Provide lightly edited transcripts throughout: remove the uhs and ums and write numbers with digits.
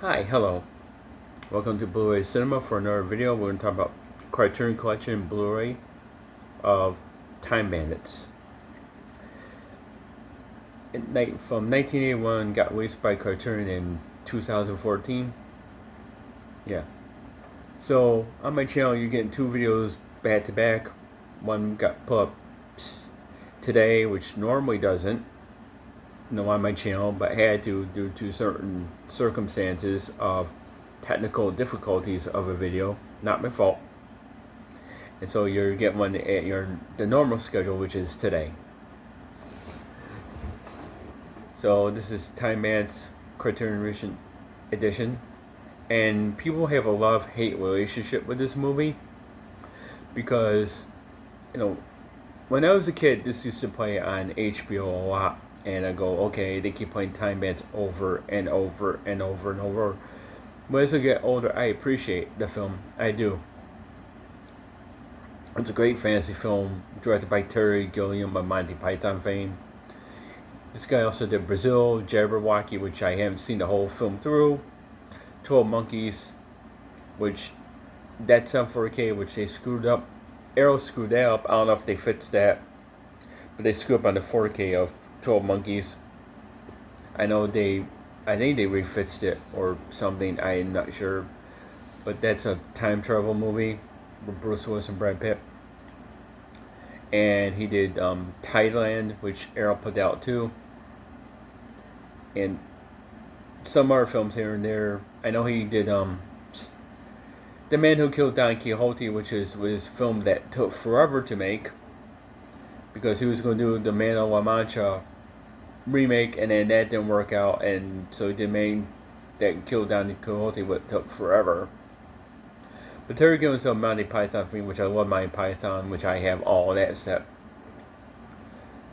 Hi, hello. Welcome to Blu-ray Cinema for another video. We're going to talk about Criterion Collection Blu-ray of Time Bandits. From 1981, got released by Criterion in 2014. Yeah. So, on my channel, you're getting two videos back to back. One got put up today, which normally doesn't, on my channel, but had to due to certain circumstances of technical difficulties of a video. Not my fault. And so you're getting one at the normal schedule, which is today. So this is Time Bandits Criterion Edition, and people have a love-hate relationship with this movie because, when I was a kid, this used to play on HBO a lot, and I go, okay, they keep playing Time Bandits over and over and over and over. But as I get older, I appreciate the film. I do. It's a great fantasy film directed by Terry Gilliam of Monty Python fame. This guy also did Brazil, Jabberwocky, which I haven't seen the whole film through. 12 Monkeys, which that's on 4K, which they screwed up. Arrow screwed that up. I don't know if they fixed that, but they screwed up on the 4K of 12 Monkeys. I think they refixed it or something. I'm not sure, but that's a time travel movie with Bruce Willis and Brad Pitt. And he did Thailand, which Arrow put out too, and some other films here and there. I know he did The Man Who Killed Don Quixote, which was a film that took forever to make because he was going to do the Man of La Mancha remake, and then that didn't work out, and so he did Man that Killed Don Quixote, what took forever. But Terry Gilliam's on Monty Python for me, which I love Monty Python, which I have all that set.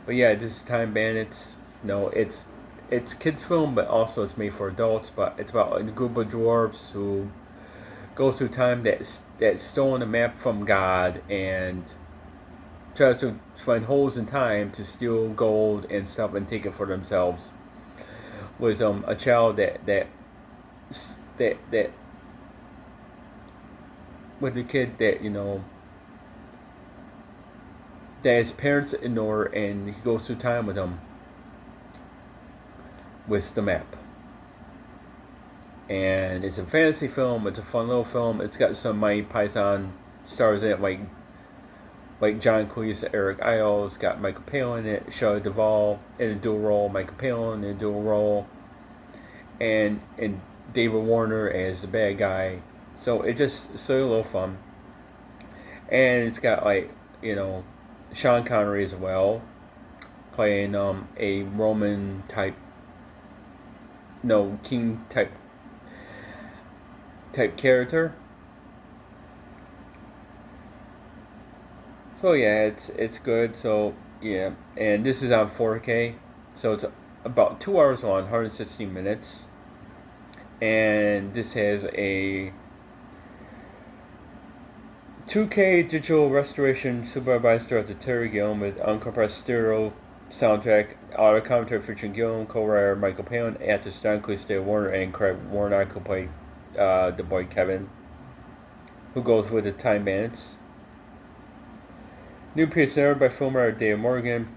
But yeah, this is Time Bandits. It's kids film, but also it's made for adults. But it's about a group of dwarves who go through time that's stolen a map from God and tries to find holes in time to steal gold and stuff and take it for themselves. Was a child that with a kid that that his parents ignore, and he goes through time with them with the map. And it's a fantasy film. It's a fun little film. It's got some Monty Python stars in it, like John Cleese, Eric Idle. It's got Michael Palin in it, Shelley Duvall in a dual role, Michael Palin in a dual role, and David Warner as the bad guy. So it's a little fun. And it's got Sean Connery as well, playing a Roman type, king type character. So yeah, it's good. So yeah, and this is on 4K, so it's about 2 hours long, 116 minutes, and this has a 2K digital restoration supervised director Terry Gilliam with uncompressed stereo soundtrack, audio commentary featuring Gilliam, co-writer Michael Palin, actors Don Cleese, Dave Warner, and Craig Warnock, who played the boy Kevin, who goes with the Time Bandits. New piece narrated by filmmaker Dave Morgan,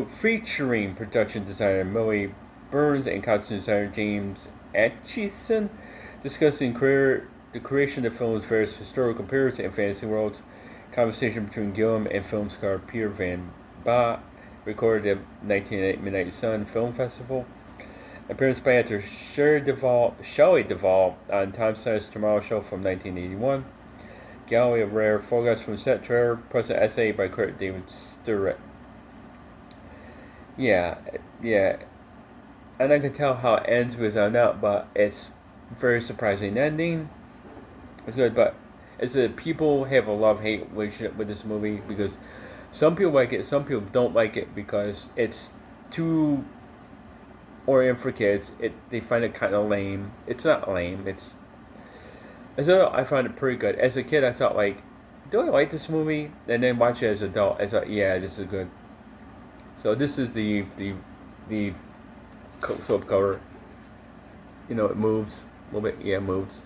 featuring production designer Millie Burns and costume designer James Atchison, discussing the creation of the film's various historical periods and fantasy worlds. Conversation between Gilliam and film star Peter Van Ba, recorded at 1988 Midnight Sun Film Festival. Appearance by actor Shelley Duvall on Tom Snyder's Tomorrow Show from 1981. Gallery of rare photographs from set trailer, plus an essay by critic David Sturrett. Yeah, and I can tell how it ends with on out, but it's very surprising ending. It's good, but people have a love-hate relationship with this movie because some people like it, some people don't like it because it's too oriented for kids. They find it kind of lame. It's not lame. I find it pretty good. As a kid, I thought do I like this movie? And then watch it as an adult, I thought, yeah, this is good. So this is the soap cover. It moves. little bit. Yeah, it moves.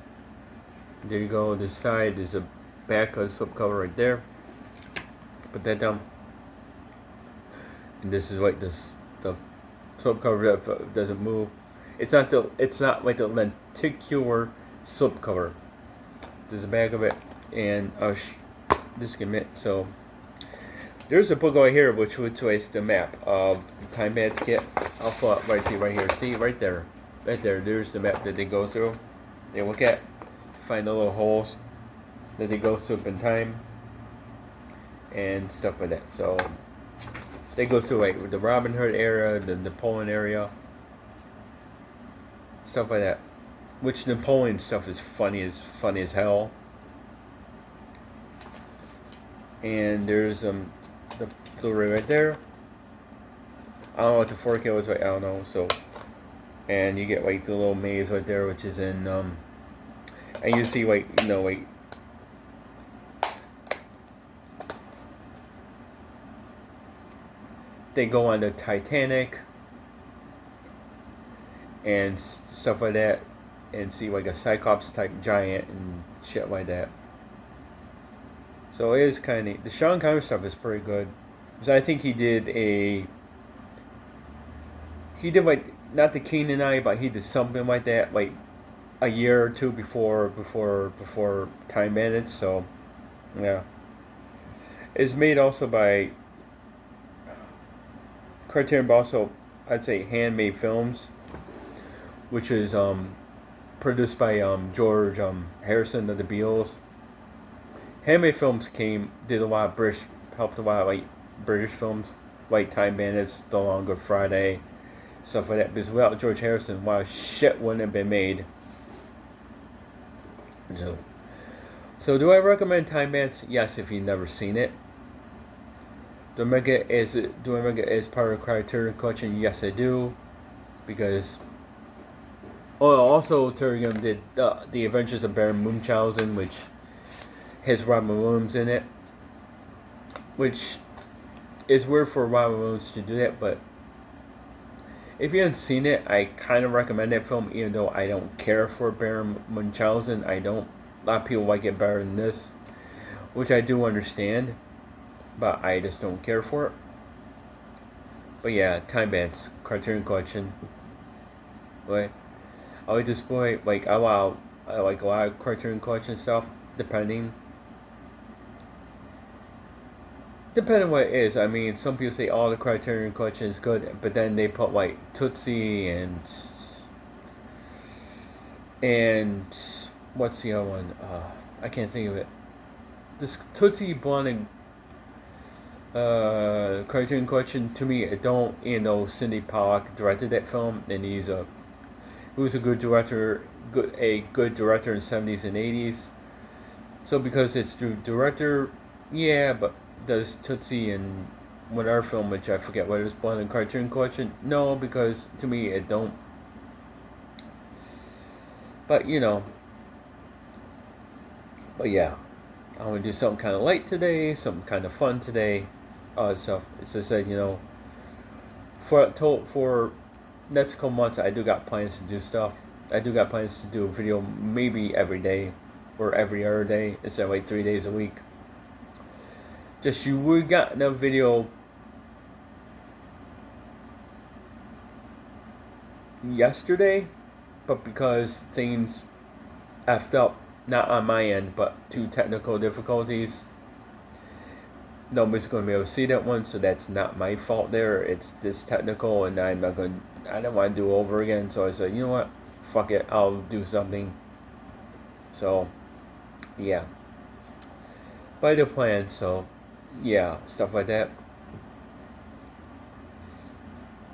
There you go. This side is a back of the slipcover right there. Put that down. And this is like this the slipcover that doesn't move. It's not like the lenticular slipcover. There's a back of it, and disconnect. So there's a book right here which would trace the map of the Time Bandits kit. I'll pull up right here. See right there, There's the map that they go through. They look at, find the little holes that they go through in time, and stuff like that. So they go through like the Robin Hood era, the Napoleon area, stuff like that. Which Napoleon stuff is funny as hell. And there's the Blu-ray right there. I don't know what the 4K was like. I don't know. So, and you get like the little maze right there, which is in and you see like they go on the Titanic and stuff like that, and see like a Cyclops type giant and shit like that. So it is kind of, the Sean Connery stuff is pretty good. Because I think he did like, not the King and I, but he did something like that, like a year or two before Time Bandits. So yeah, it's made also by Criterion, but also I'd say Handmade Films, which is produced by George Harrison of the Beatles. Handmade Films did a lot of helped a lot of like British films, like Time Bandits, The Long Good Friday, stuff like that. Because without George Harrison, a lot of shit wouldn't have been made. So do I recommend Time Bandits? Yes, if you've never seen it. Do I make it as part of the Criterion collection? Yes, I do. Because also Criterion did The Adventures of Baron Munchausen, which has Robin Williams in it, which is weird for Robin Williams to do that, but if you haven't seen it, I kind of recommend that film, even though I don't care for Baron Munchausen. A lot of people like it better than this, which I do understand, but I just don't care for it. But yeah, Time Bandits, Criterion collection. But I like this boy, like I like a lot of Criterion collection stuff, depending what it is. I mean, some people say all the Criterion collection is good, but then they put like Tootsie and what's the other one? I can't think of it. This Tootsie Blonde Criterion collection, to me, it don't, Cindy Pollock directed that film, and he was a good director, a good director in the 70s and 80s. So because it's through director, yeah, but does Tootsie and one other film, which I forget what it was, Blonde and Criterion collection? No, because to me it don't. But but yeah, I want to do something kind of light today, something kind of fun today, all that stuff. It's just that for next couple months, I do got plans to do stuff. I do got plans to do a video maybe every day or every other day instead of like 3 days a week. We got a video yesterday, but because things effed up, not on my end, but two technical difficulties, nobody's going to be able to see that one, so that's not my fault there. It's this technical, and I don't want to do it over again, so I said, you know what, fuck it, I'll do something. So, yeah. By the plan, so yeah, stuff like that.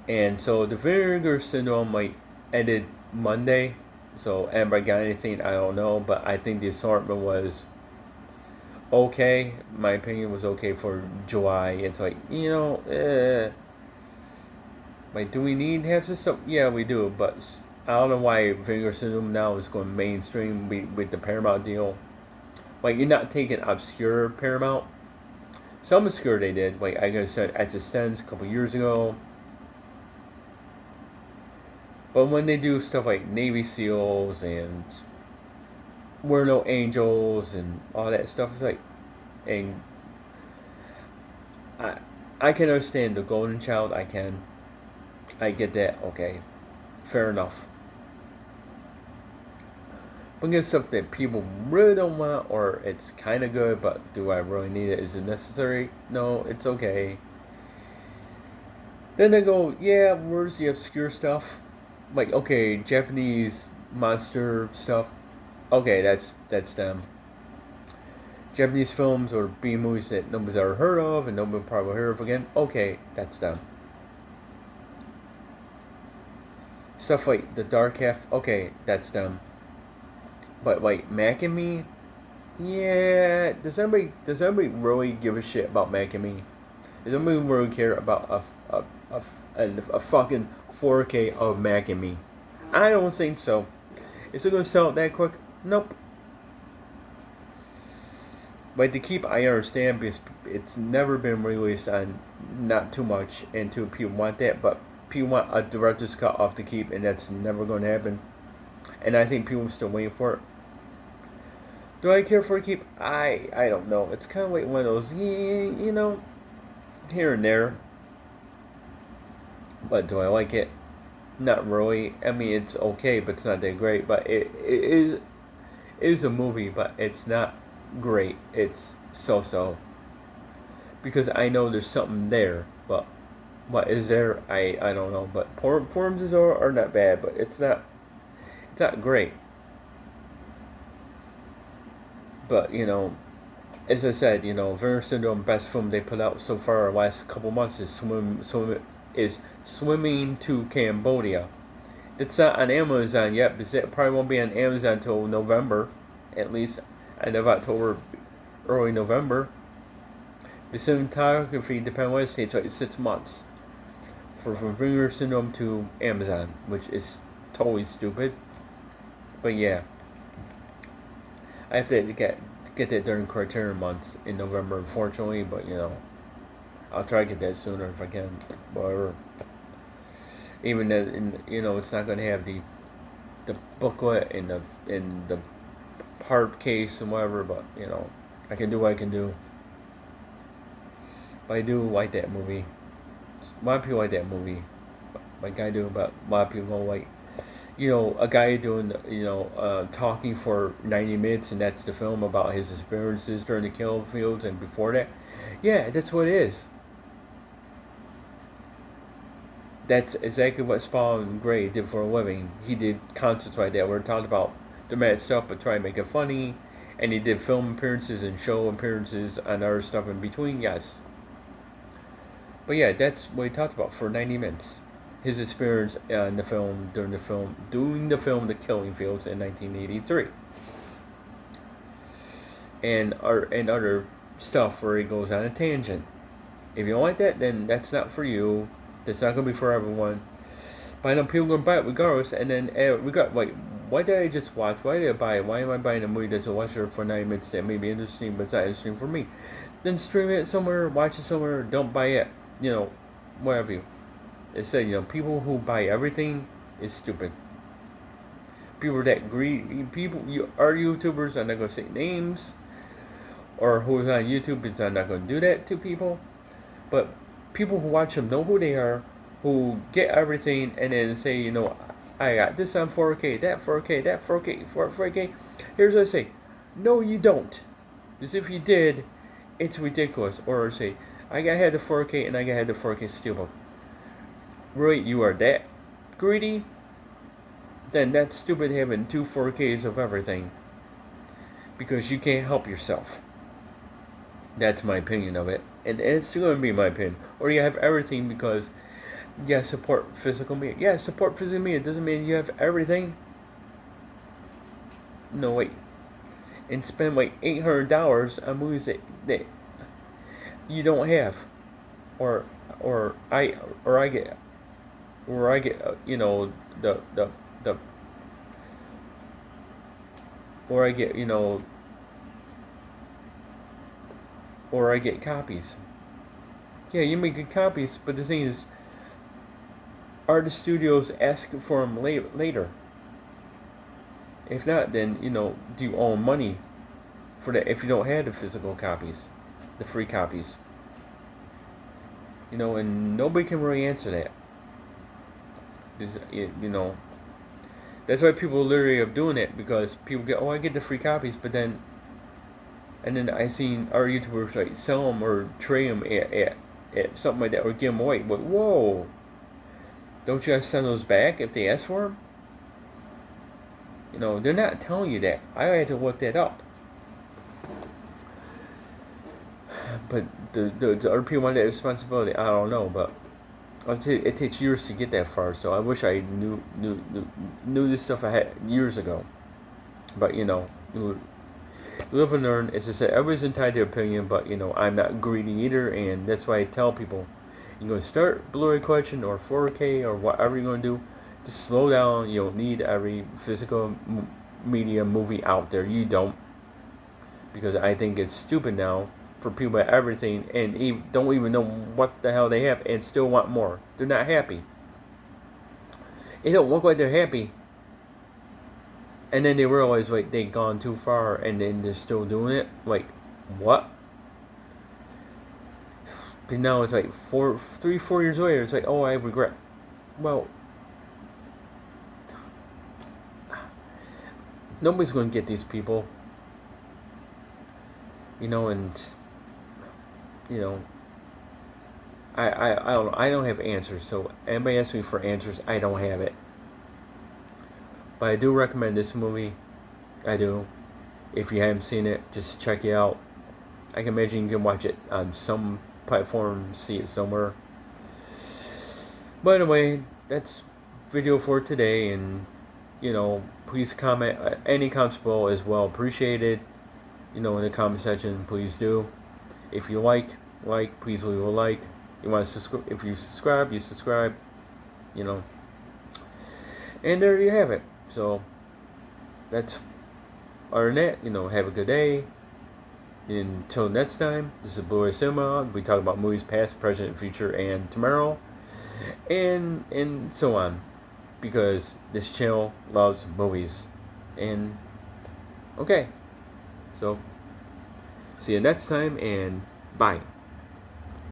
And so the Vinegar Syndrome ended Monday. So anybody got anything? I don't know, but I think the assortment was okay. My opinion was okay for July. It's like, like, do we need to have this stuff? Yeah, we do, but I don't know why Vinegar Syndrome now is going mainstream with the Paramount deal. Like, you're not taking obscure Paramount. Some obscure they did, like I said, Existence a couple years ago. But when they do stuff like Navy SEALs and We're No Angels and all that stuff, it's like, and I, I can understand the Golden Child. I get that. Okay, fair enough. But get stuff that people really don't want, or it's kind of good, but do I really need it? Is it necessary? No, it's okay. Then they go, yeah, where's the obscure stuff? Like, okay, Japanese monster stuff. Okay, that's them. Japanese films or B movies that nobody's ever heard of and nobody will probably hear of again. Okay, that's them. Stuff like The Dark Half. Okay, that's them. But like Mac and Me, yeah. Does anybody really give a shit about Mac and Me? Does anybody really care about a fucking 4K of Mac and Me? I don't think so. Is it gonna sell it that quick? Nope. But to keep, I understand because it's never been released on not too much, and two people want that, but people want a director's cut off the keep, and that's never going to happen. And I think people are still waiting for it. Do I care for a keep? I don't know. It's kind of like one of those, here and there. But do I like it? Not really. I mean, it's okay, but it's not that great. But it is a movie, but it's not great. It's so. Because I know there's something there, but what is there? I don't know. But performances are not bad, but it's not great. But as I said, Werner Syndrome best film they put out so far the last couple months is Swimming to Cambodia. It's not on Amazon yet, but it probably won't be on Amazon until November, at least end of October, early November. The cinematography, depending on what it takes like 6 months from Werner Syndrome to Amazon, which is totally stupid. But yeah. I have to get that during Criterion months in November, unfortunately. But I'll try to get that sooner if I can. Whatever. Even that, it's not going to have the booklet and the hard case and whatever. But I can do what I can do. But I do like that movie. A lot of people like that movie. Like I do, but a lot of people don't like. A guy doing, talking for 90 minutes, and that's the film about his experiences during the kill fields and before that. Yeah, that's what it is. That's exactly what Spawn Gray did for a living. He did concerts like that where he talked about the mad stuff but try to make it funny. And he did film appearances and show appearances and other stuff in between, yes. But yeah, that's what he talked about for 90 minutes. His experience in the film, doing the film The Killing Fields in 1983. And other stuff where he goes on a tangent. If you don't like that, then that's not for you. That's not going to be for everyone. But I know people are going to buy it regardless. And then, why did I just watch? Why did I buy it? Why am I buying a movie that's a watcher for 9 minutes that may be interesting, but it's not interesting for me? Then stream it somewhere, watch it somewhere, don't buy it. Whatever you. It said, people who buy everything is stupid. People that greedy, are YouTubers, I'm not going to say names, or who's on YouTube, because I'm not going to do that to people. But people who watch them know who they are, who get everything, and then say, I got this on 4K, that 4K, that 4K, 4K. Here's what I say. No, you don't. Because if you did, it's ridiculous. Or say, I had the 4K, and I had the 4K Steelbook. Really, you are that greedy? Then that's stupid having 2 4Ks of everything. Because you can't help yourself. That's my opinion of it. And it's going to be my opinion. Or you have everything because, support physical media. Yeah, support physical media. It doesn't mean you have everything. No, wait. And spend like $800 on movies that you don't have. Or I get or I get copies. Yeah, you make good copies, but the thing is, are the studios asking for them later? If not, then do you owe money for that if you don't have the physical copies, the free copies? And nobody can really answer that. Because, that's why people literally are doing it, because people get, I get the free copies, but then, and then I seen our YouTubers like sell them or trade them at something like that, or give them away. But whoa, don't you guys send those back if they ask for them? They're not telling you that. I had to look that up. But the other people want that responsibility. I don't know, but it takes years to get that far. So I wish I knew this stuff I had years ago. But live and learn. As I said, everybody's entitled to their opinion, but I'm not greedy either, and that's why I tell people, you're going to start Blu-ray collection or 4K or whatever you're going to do. Just slow down. You don't need every physical media movie out there. You don't, because I think it's stupid now for people at everything and don't even know what the hell they have and still want more. They're not happy. It don't look like they're happy. And then they realize like they gone too far, and then they're still doing it. Like, what? But now it's like 4 years later. It's like, oh, I regret. Well, nobody's going to get these people. And I don't know. I don't have answers. So anybody asks me for answers, I don't have it. But I do recommend this movie. I do. If you haven't seen it, just check it out. I can imagine you can watch it on some platform, see it somewhere. By the way, that's video for today, and please comment. Any comments below as well appreciated. In the comment section, please do. If you like, please leave a like. You want to subscribe? If you subscribe, you subscribe. And there you have it. So that's other than that, have a good day. Until next time, this is Blu-ray Cinema. We talk about movies past, present, future, and tomorrow, and so on, because this channel loves movies. And okay, so see you next time, and bye.